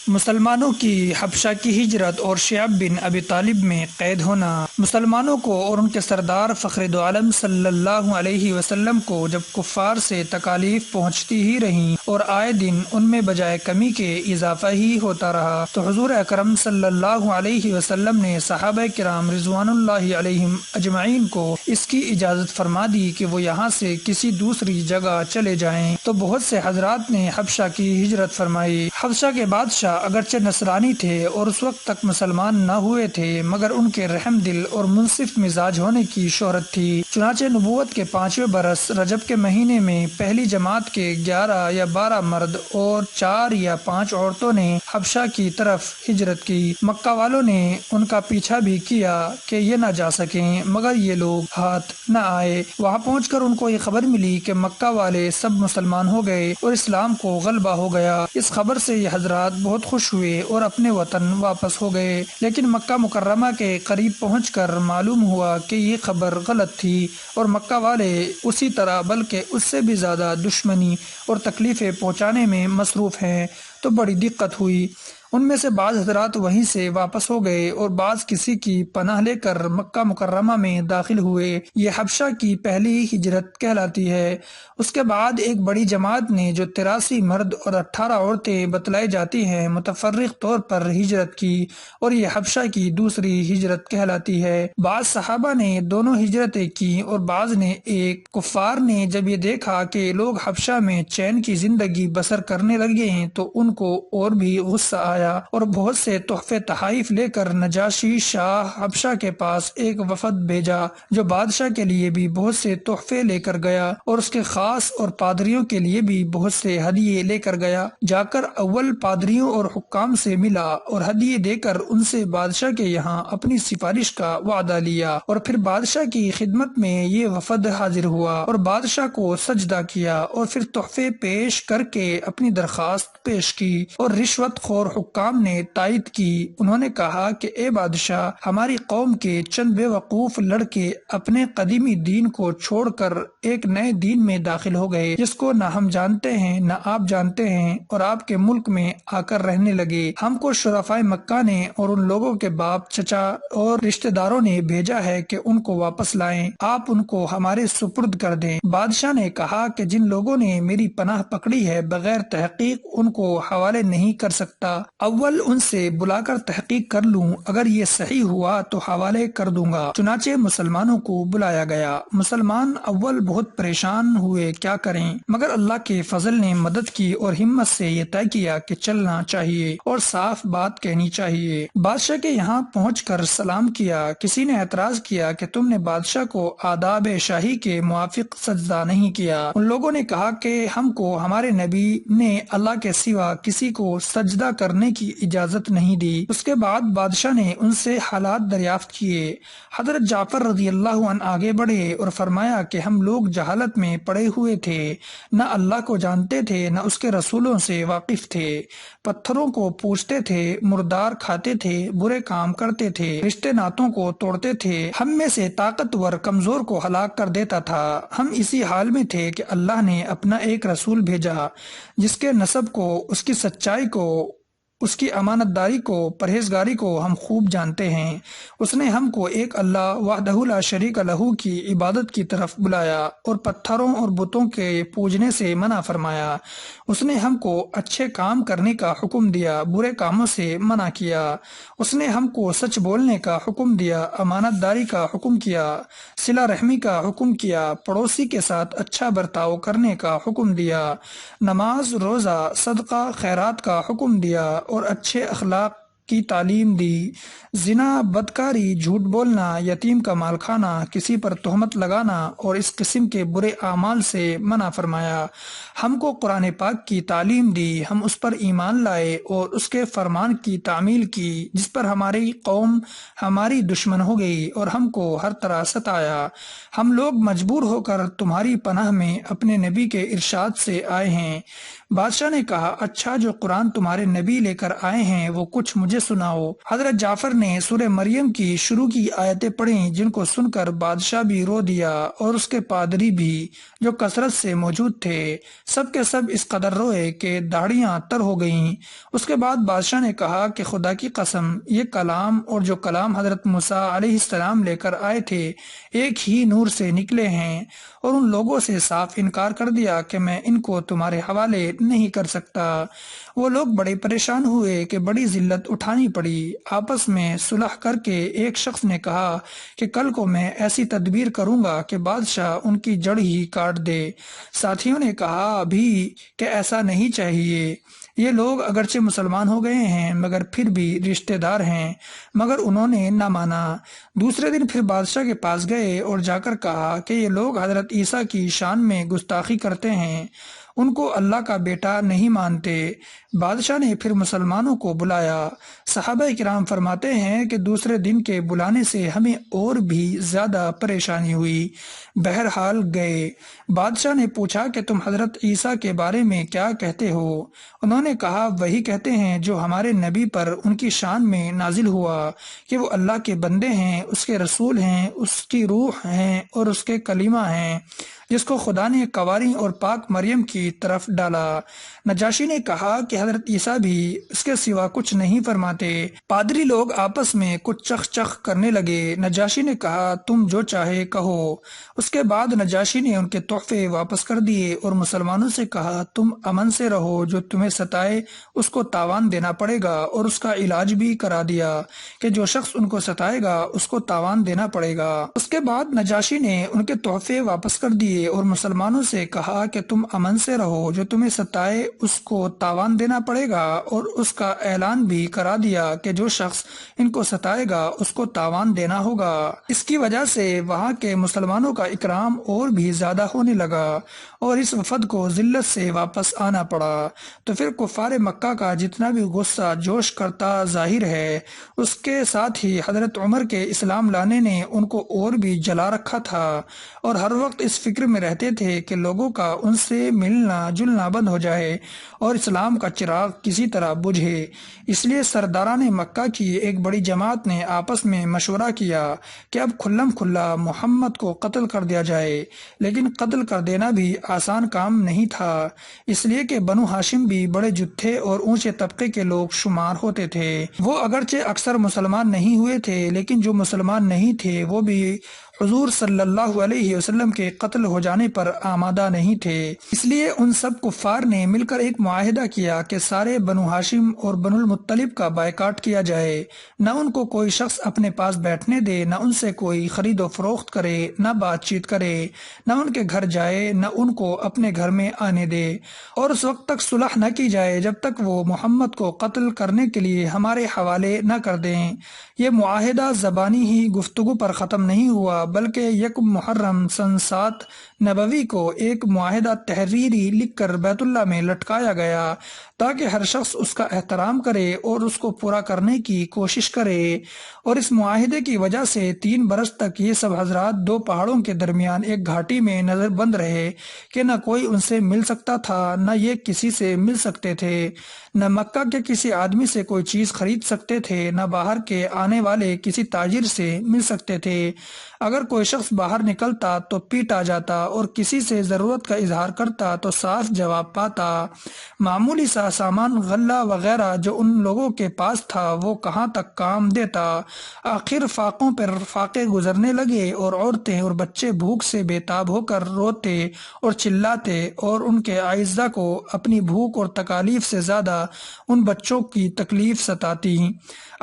مسلمانوں کی حبشہ کی ہجرت اور شعیب بن ابی طالب میں قید ہونا۔ مسلمانوں کو اور ان کے سردار فخر دو عالم صلی اللہ علیہ وسلم کو جب کفار سے تکالیف پہنچتی ہی رہیں اور آئے دن ان میں بجائے کمی کے اضافہ ہی ہوتا رہا، تو حضور اکرم صلی اللہ علیہ وسلم نے صحابہ کرام رضوان اللہ علیہم اجمعین کو اس کی اجازت فرما دی کہ وہ یہاں سے کسی دوسری جگہ چلے جائیں، تو بہت سے حضرات نے حبشہ کی ہجرت فرمائی۔ حبشہ کے بادشاہ اگرچہ نصرانی تھے اور اس وقت تک مسلمان نہ ہوئے تھے، مگر ان کے رحم دل اور منصف مزاج ہونے کی شہرت تھی۔ چنانچہ نبوت کے 5ویں برس رجب کے مہینے میں پہلی جماعت کے 11 یا 12 مرد اور 4 یا 5 عورتوں نے حبشہ کی طرف ہجرت کی۔ مکہ والوں نے ان کا پیچھا بھی کیا کہ یہ نہ جا سکیں، مگر یہ لوگ ہاتھ نہ آئے۔ وہاں پہنچ کر ان کو یہ خبر ملی کہ مکہ والے سب مسلمان ہو گئے اور اسلام کو غلبہ ہو گیا۔ اس خبر سے یہ حضرات بہت خوش ہوئے اور اپنے وطن واپس ہو گئے، لیکن مکہ مکرمہ کے قریب پہنچ کر معلوم ہوا کہ یہ خبر غلط تھی اور مکہ والے اسی طرح بلکہ اس سے بھی زیادہ دشمنی اور تکلیفیں پہنچانے میں مصروف ہیں، تو بڑی دقت ہوئی۔ ان میں سے بعض حضرات وہیں سے واپس ہو گئے اور بعض کسی کی پناہ لے کر مکہ مکرمہ میں داخل ہوئے۔ یہ حبشہ کی پہلی ہجرت کہلاتی ہے۔ اس کے بعد ایک بڑی جماعت نے جو 83 مرد اور 18 عورتیں بتلائی جاتی ہیں متفرق طور پر ہجرت کی، اور یہ حبشہ کی دوسری ہجرت کہلاتی ہے۔ بعض صحابہ نے دونوں ہجرتیں کی اور بعض نے ایک۔ کفار نے جب یہ دیکھا کہ لوگ حبشہ میں چین کی زندگی بسر کرنے لگے ہیں تو ان کو اور بھی غصہ آیا اور بہت سے تحفے تحائف لے کر نجاشی شاہ حبشہ کے پاس ایک وفد بھیجا، جو بادشاہ کے لیے بھی بہت سے تحفے لے کر گیا اور اس کے خاص اور پادریوں کے لیے بھی بہت سے ہدیے لے کر گیا۔ جا کر اول پادریوں اور حکام سے ملا اور ہدیے دے کر ان سے بادشاہ کے یہاں اپنی سفارش کا وعدہ لیا، اور پھر بادشاہ کی خدمت میں یہ وفد حاضر ہوا اور بادشاہ کو سجدہ کیا اور پھر تحفے پیش کر کے اپنی درخواست پیش کی، اور رشوت خور حکام نے تائید کی۔ انہوں نے کہا کہ اے بادشاہ، ہماری قوم کے چند بے وقوف لڑکے اپنے قدیمی دین کو چھوڑ کر ایک نئے دین میں داخل ہو گئے، جس کو نہ ہم جانتے ہیں نہ آپ جانتے ہیں، اور آپ کے ملک میں آ کر رہنے لگے۔ ہم کو شرفائے مکہ نے اور ان لوگوں کے باپ، چچا اور رشتہ داروں نے بھیجا ہے کہ ان کو واپس لائیں، آپ ان کو ہمارے سپرد کر دیں۔ بادشاہ نے کہا کہ جن لوگوں نے میری پناہ پکڑی ہے، بغیر تحقیق ان کو حوالے نہیں کر سکتا۔ اول ان سے بلا کر تحقیق کر لوں، اگر یہ صحیح ہوا تو حوالے کر دوں گا۔ چنانچہ مسلمانوں کو بلایا گیا۔ مسلمان اول بہت پریشان ہوئے، کیا کریں، مگر اللہ کے فضل نے مدد کی اور ہمت سے یہ طے کیا کہ چلنا چاہیے اور صاف بات کہنی چاہیے۔ بادشاہ کے یہاں پہنچ کر سلام کیا۔ کسی نے اعتراض کیا کہ تم نے بادشاہ کو آداب شاہی کے موافق سجدہ نہیں کیا۔ ان لوگوں نے کہا کہ ہم کو ہمارے نبی نے اللہ کے سوا کسی کو سجدہ کرنے کی اجازت نہیں دی۔ اس کے بعد بادشاہ نے ان سے حالات دریافت کیے۔ حضرت جعفر رضی اللہ عنہ آگے بڑھے اور فرمایا کہ ہم لوگ جہالت میں پڑے ہوئے تھے، نہ اللہ کو جانتے تھے نہ اس کے رسولوں سے واقف تھے، پتھروں کو پوجتے تھے، مردار کھاتے تھے، برے کام کرتے تھے، رشتے ناتوں کو توڑتے تھے، ہم میں سے طاقتور کمزور کو ہلاک کر دیتا تھا۔ ہم اسی حال میں تھے کہ اللہ نے اپنا ایک رسول بھیجا، جس کے نسب کو، اس کی سچائی کو، اس کی امانت داری کو، پرہیزگاری کو ہم خوب جانتے ہیں۔ اس نے ہم کو ایک اللہ وحدہ لا شریک لہ کی عبادت کی طرف بلایا اور پتھروں اور بتوں کے پوجنے سے منع فرمایا۔ اس نے ہم کو اچھے کام کرنے کا حکم دیا، برے کاموں سے منع کیا۔ اس نے ہم کو سچ بولنے کا حکم دیا، امانت داری کا حکم کیا، صلہ رحمی کا حکم کیا، پڑوسی کے ساتھ اچھا برتاؤ کرنے کا حکم دیا، نماز، روزہ، صدقہ، خیرات کا حکم دیا اور اچھے اخلاق کی تعلیم دی۔ زنا، بدکاری، جھوٹ بولنا، یتیم کا مال کھانا، کسی پر تہمت لگانا اور اس قسم کے برے اعمال سے منع فرمایا۔ ہم کو قرآن پاک کی تعلیم دی، ہم اس پر ایمان لائے اور اس کے فرمان کی تعمیل کی، جس پر ہماری قوم ہماری دشمن ہو گئی اور ہم کو ہر طرح ستایا۔ ہم لوگ مجبور ہو کر تمہاری پناہ میں اپنے نبی کے ارشاد سے آئے ہیں۔ بادشاہ نے کہا اچھا جو قرآن تمہارے نبی لے کر آئے ہیں وہ کچھ مجھے سناؤ۔ حضرت جعفر نے سورہ مریم کی شروع کی آیتیں پڑھیں جن کو سن کر بادشاہ بھی رو دیا اور اس کے پادری بھی جو کثرت سے موجود تھے، سب کے سب اس قدر روئے کہ داڑھیاں تر ہو گئیں۔ اس کے بعد بادشاہ نے کہا کہ خدا کی قسم یہ کلام اور جو کلام حضرت موسیٰ علیہ السلام لے کر آئے تھے ایک ہی نور سے نکلے ہیں، اور ان لوگوں سے صاف انکار کر دیا کہ میں ان کو تمہارے حوالے نہیں کر سکتا۔ وہ لوگ بڑے پریشان ہوئے کہ بڑی ذلت اٹھانی پڑی۔ آپس میں صلح کر کے ایک شخص نے کہا کہ کل کو میں ایسی تدبیر کروں گا کہ بادشاہ ان کی جڑ ہی کاٹ دے۔ ساتھیوں نے کہا ابھی کہ ایسا نہیں چاہیے، یہ لوگ اگرچہ مسلمان ہو گئے ہیں مگر پھر بھی رشتہ دار ہیں، مگر انہوں نے نہ مانا۔ دوسرے دن پھر بادشاہ کے پاس گئے اور جا کر کہا کہ یہ لوگ حضرت عیسیٰ کی شان میں گستاخی کرتے ہیں، ان کو اللہ کا بیٹا نہیں مانتے۔ بادشاہ نے پھر مسلمانوں کو بلایا۔ صحابہ کرام فرماتے ہیں کہ دوسرے دن کے بلانے سے ہمیں اور بھی زیادہ پریشانی ہوئی۔ بہرحال گئے۔ بادشاہ نے پوچھا کہ تم حضرت عیسیٰ کے بارے میں کیا کہتے ہو؟ انہوں نے کہا وہی کہتے ہیں جو ہمارے نبی پر ان کی شان میں نازل ہوا کہ وہ اللہ کے بندے ہیں، اس کے رسول ہیں، اس کی روح ہیں اور اس کے کلمہ ہیں جس کو خدا نے کنواری اور پاک مریم کی طرف ڈالا۔ نجاشی نے کہا کہ حضرت عیسیٰ بھی اس کے سوا کچھ نہیں فرماتے۔ پادری لوگ آپس میں کچھ چخ چخ کرنے لگے۔ نجاشی نے کہا تم جو چاہے کہو۔ اس کے بعد نجاشی نے ان کے تحفے واپس کر دیے اور مسلمانوں سے کہا تم امن سے رہو، جو تمہیں ستائے اس کو تاوان دینا پڑے گا، اور اس کا علاج بھی کرا دیا کہ جو شخص ان کو ستائے گا اس کو تاوان دینا پڑے گا۔ اس کے بعد نجاشی نے ان کے تحفے واپس کر دیے اور مسلمانوں سے کہا کہ تم امن سے رہو، جو تمہیں ستائے اس کو تاوان دینا پڑے گا، اور اس کا اعلان بھی کرا دیا کہ جو شخص ان کو ستائے گا اس کو تاوان دینا ہوگا۔ اس کی وجہ سے وہاں کے مسلمانوں کا اکرام اور بھی زیادہ ہونے لگا اور اس وفد کو ذلت سے واپس آنا پڑا۔ تو پھر کفار مکہ کا جتنا بھی غصہ جوش کرتا ظاہر ہے، اس کے ساتھ ہی حضرت عمر کے اسلام لانے نے ان کو اور بھی جلا رکھا تھا، اور ہر وقت اس فکر میں رہتے تھے کہ لوگوں کا ان سے ملنا جلنا بند ہو جائے اور اسلام کا چراغ کسی طرح بجھے۔ اس لیے سرداران مکہ کی ایک بڑی جماعت نے آپس میں مشورہ کیا کہ اب کھلم کھلا محمد کو قتل کر دیا جائے، لیکن قتل کر دینا بھی آسان کام نہیں تھا، اس لیے کہ بنو ہاشم بھی بڑے جتھے اور اونچے طبقے کے لوگ شمار ہوتے تھے۔ وہ اگرچہ اکثر مسلمان نہیں ہوئے تھے، لیکن جو مسلمان نہیں تھے وہ بھی حضور صلی اللہ علیہ وسلم کے قتل ہو جانے پر آمادہ نہیں تھے۔ اس لیے ان سب کفار نے مل کر ایک معاہدہ کیا کہ سارے بنو ہاشم اور بنو المطلب کا بائیکاٹ کیا جائے، نہ ان کو کوئی شخص اپنے پاس بیٹھنے دے، نہ ان سے کوئی خرید و فروخت کرے، نہ بات چیت کرے، نہ ان کے گھر جائے، نہ ان کو اپنے گھر میں آنے دے، اور اس وقت تک صلح نہ کی جائے جب تک وہ محمد کو قتل کرنے کے لیے ہمارے حوالے نہ کر دیں۔ یہ معاہدہ زبانی ہی گفتگو پر ختم نہیں ہوا، بلکہ یکم محرم سن 7 نبوی کو ایک معاہدہ تحریری لکھ کر بیت اللہ میں لٹکایا گیا تاکہ ہر شخص اس کا احترام کرے اور اس کو پورا کرنے کی کوشش کرے۔ اور اس معاہدے کی وجہ سے 3 برس تک یہ سب حضرات 2 پہاڑوں کے درمیان ایک گھاٹی میں نظر بند رہے کہ نہ کوئی ان سے مل سکتا تھا، نہ یہ کسی سے مل سکتے تھے، نہ مکہ کے کسی آدمی سے کوئی چیز خرید سکتے تھے، نہ باہر کے آنے والے کسی تاجر سے مل سکتے تھے۔ اگر کوئی شخص باہر نکلتا تو پیٹا جاتا اور کسی سے ضرورت کا اظہار کرتا تو صاف جواب پاتا۔ معمولی سا سامان غلہ وغیرہ جو ان لوگوں کے پاس تھا وہ کہاں تک کام دیتا۔ آخر فاقوں پر فاقے گزرنے لگے اور عورتیں اور بچے بھوک سے بے تاب ہو کر روتے اور چلاتے، اور ان کے اعزہ کو اپنی بھوک اور تکالیف سے زیادہ ان بچوں کی تکلیف ستاتی۔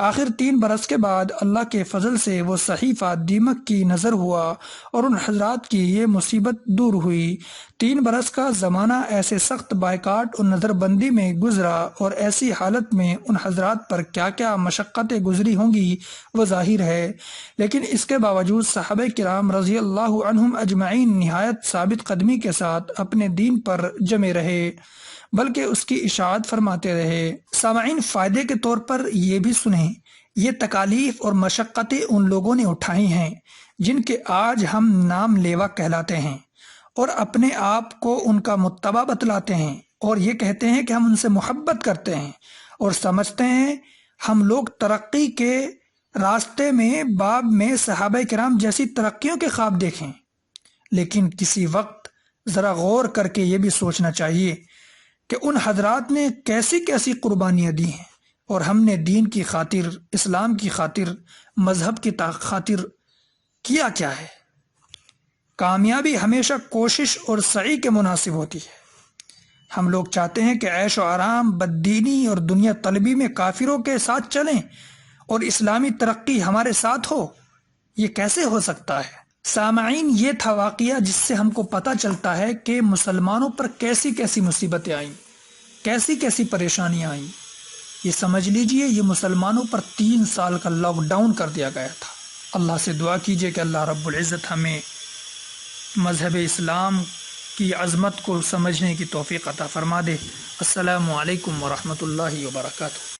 آخر 3 برس کے بعد اللہ کے فضل سے وہ صحیفہ دیمک کی نظر ہوا اور ان حضرات کی یہ مصیبت دور ہوئی۔ 3 برس کا زمانہ ایسے سخت بائیکاٹ اور نظر بندی میں گزرا، اور ایسی حالت میں ان حضرات پر کیا کیا مشقتیں گزری ہوں گی وہ ظاہر ہے، لیکن اس کے باوجود صحابہ کرام رضی اللہ عنہم اجمعین نہایت ثابت قدمی کے ساتھ اپنے دین پر جمے رہے، بلکہ اس کی اشاعت فرماتے رہے۔ سامعین، فائدے کے طور پر یہ بھی سنیں، یہ تکالیف اور مشقتیں ان لوگوں نے اٹھائی ہیں جن کے آج ہم نام لیوا کہلاتے ہیں اور اپنے آپ کو ان کا متبع بتلاتے ہیں، اور یہ کہتے ہیں کہ ہم ان سے محبت کرتے ہیں اور سمجھتے ہیں ہم لوگ ترقی کے راستے میں باب میں صحابہ کرام جیسی ترقیوں کے خواب دیکھیں، لیکن کسی وقت ذرا غور کر کے یہ بھی سوچنا چاہیے کہ ان حضرات نے کیسی کیسی قربانیاں دی ہیں اور ہم نے دین کی خاطر، اسلام کی خاطر، مذہب کی خاطر کیا کیا ہے۔ کامیابی ہمیشہ کوشش اور سعی کے مناسب ہوتی ہے۔ ہم لوگ چاہتے ہیں کہ عیش و آرام، بددینی اور دنیا طلبی میں کافروں کے ساتھ چلیں اور اسلامی ترقی ہمارے ساتھ ہو، یہ کیسے ہو سکتا ہے؟ سامعین، یہ تھا واقعہ جس سے ہم کو پتہ چلتا ہے کہ مسلمانوں پر کیسی کیسی مصیبتیں آئیں، کیسی کیسی پریشانیاں آئیں۔ یہ سمجھ لیجئے یہ مسلمانوں پر 3 سال کا لاک ڈاؤن کر دیا گیا تھا۔ اللہ سے دعا کیجئے کہ اللہ رب العزت ہمیں مذہب اسلام کی عظمت کو سمجھنے کی توفیق عطا فرما دے۔ السلام علیکم ورحمۃ اللہ وبرکاتہ۔